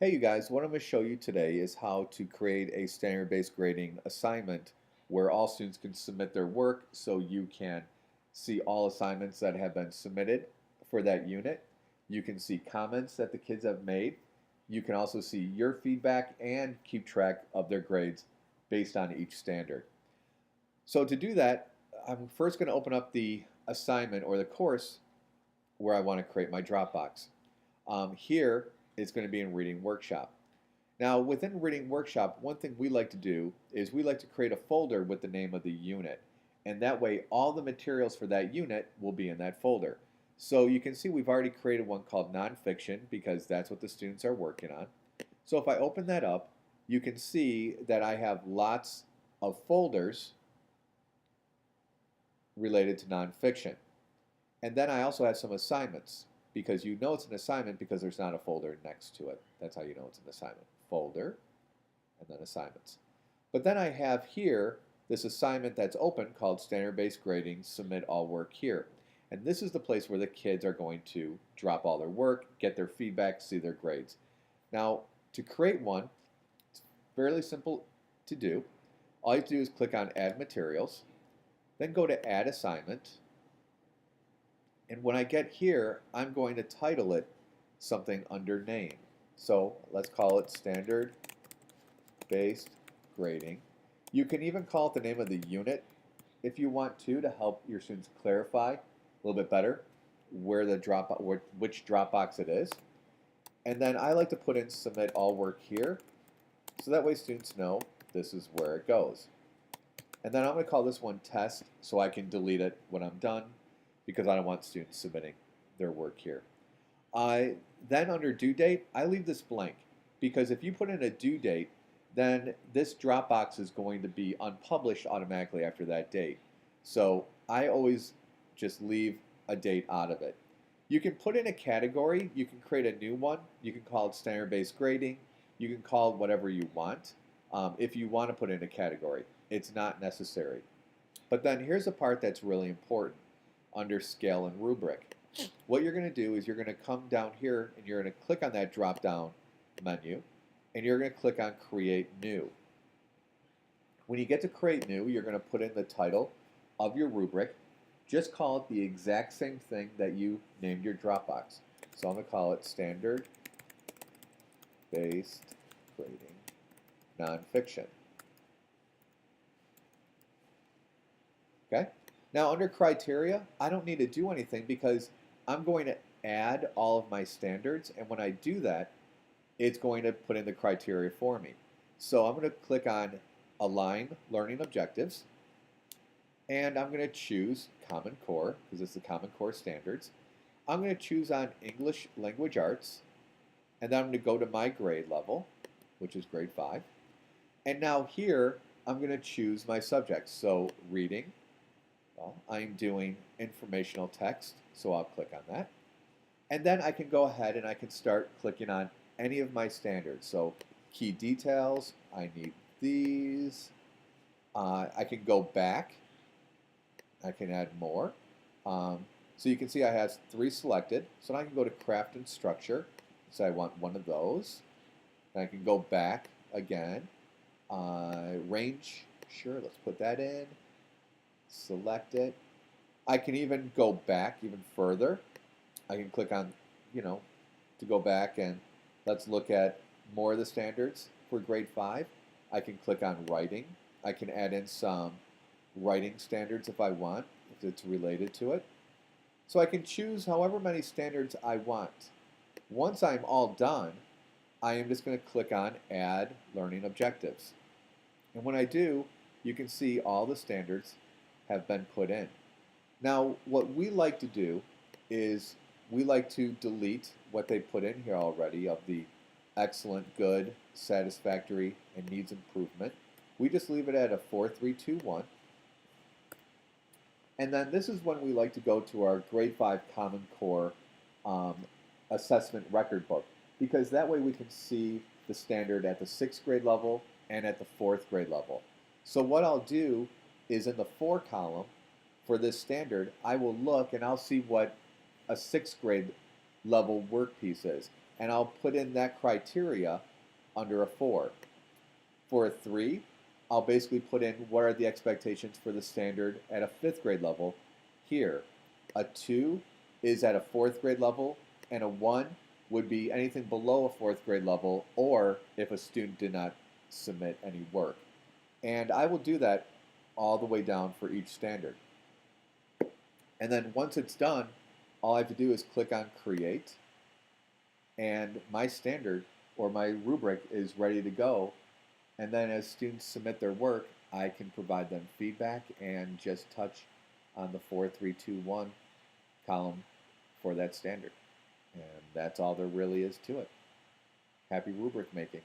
Hey you guys, what I'm going to show you today is how to create a standard-based grading assignment where all students can submit their work so you can see all assignments that have been submitted for that unit. You can see comments that the kids have made. You can also see your feedback and keep track of their grades based on each standard. So to do that, I'm first going to open up the assignment or the course where I want to create my Dropbox. Here it's going to be in Reading Workshop. Now, within Reading Workshop, one thing we like to do is we like to create a folder with the name of the unit. And that way, all the materials for that unit will be in that folder. So you can see we've already created one called Nonfiction because that's what the students are working on. So if I open that up, you can see that I have lots of folders related to nonfiction. And then I also have some assignments because you know it's an assignment because there's not a folder next to it. That's how you know it's an assignment. Folder, and then assignments. But then I have here this assignment that's open called Standard-Based Grading, Submit All Work Here. And this is the place where the kids are going to drop all their work, get their feedback, see their grades. Now, to create one, it's fairly simple to do. All you have to do is click on Add Materials, then go to Add Assignment, and when I get here, I'm going to title it something under name. So let's call it Standard Based Grading. You can even call it the name of the unit if you want to help your students clarify a little bit better where the which Dropbox it is. And then I like to put in Submit All Work Here, so that way students know this is where it goes. And then I'm going to call this one Test so I can delete it when I'm done, because I don't want students submitting their work here. Then under due date, I leave this blank because if you put in a due date, then this Dropbox is going to be unpublished automatically after that date. So I always just leave a date out of it. You can put in a category, you can create a new one, you can call it standard-based grading, you can call it whatever you want if you want to put in a category. It's not necessary. But then here's the part that's really important under Scale and Rubric. What you're going to do is you're going to come down here and you're going to click on that drop down menu and you're going to click on Create New. When you get to Create New, you're going to put in the title of your rubric. Just call it the exact same thing that you named your Dropbox. So I'm going to call it Standard Based Grading Nonfiction. Okay? Now under criteria, I don't need to do anything because I'm going to add all of my standards, and when I do that, it's going to put in the criteria for me. So I'm going to click on Align Learning Objectives, and I'm going to choose Common Core, because it's the Common Core standards. I'm going to choose on English Language Arts, and then I'm going to go to my grade level, which is grade 5. And now here, I'm going to choose my subjects. So reading, well, I'm doing informational text, so I'll click on that. And then I can go ahead and I can start clicking on any of my standards. So key details, I need these. I can go back. I can add more. So you can see I have 3 selected. So now I can go to craft and structure. So I want one of those. And I can go back again. Range, sure, let's put that in. Select it. I can even go back even further. I can click on, to go back and let's look at more of the standards for grade 5. I can click on writing. I can add in some writing standards if I want, if it's related to it. So I can choose however many standards I want. Once I'm all done, I am just going to click on Add Learning Objectives. And when I do, you can see all the standards have been put in. Now, what we like to do is we like to delete what they put in here already of the excellent, good, satisfactory, and needs improvement. We just leave it at a 4, 3, 2, 1. And then this is when we like to go to our grade 5 Common Core assessment record book, because that way we can see the standard at the 6th grade level and at the 4th grade level. So what I'll do is in the 4 column for this standard, I will look and I'll see what a 6th grade level work piece is. and I'll put in that criteria under a 4. For a 3, I'll basically put in what are the expectations for the standard at a 5th grade level here. A 2 is at a 4th grade level, and a 1 would be anything below a 4th grade level, or if a student did not submit any work. And I will do that all the way down for each standard. And then once it's done, all I have to do is click on Create, and my standard or my rubric is ready to go. And then as students submit their work, I can provide them feedback and just touch on the 4, 3, 2, 1 column for that standard. And that's all there really is to it. Happy rubric making.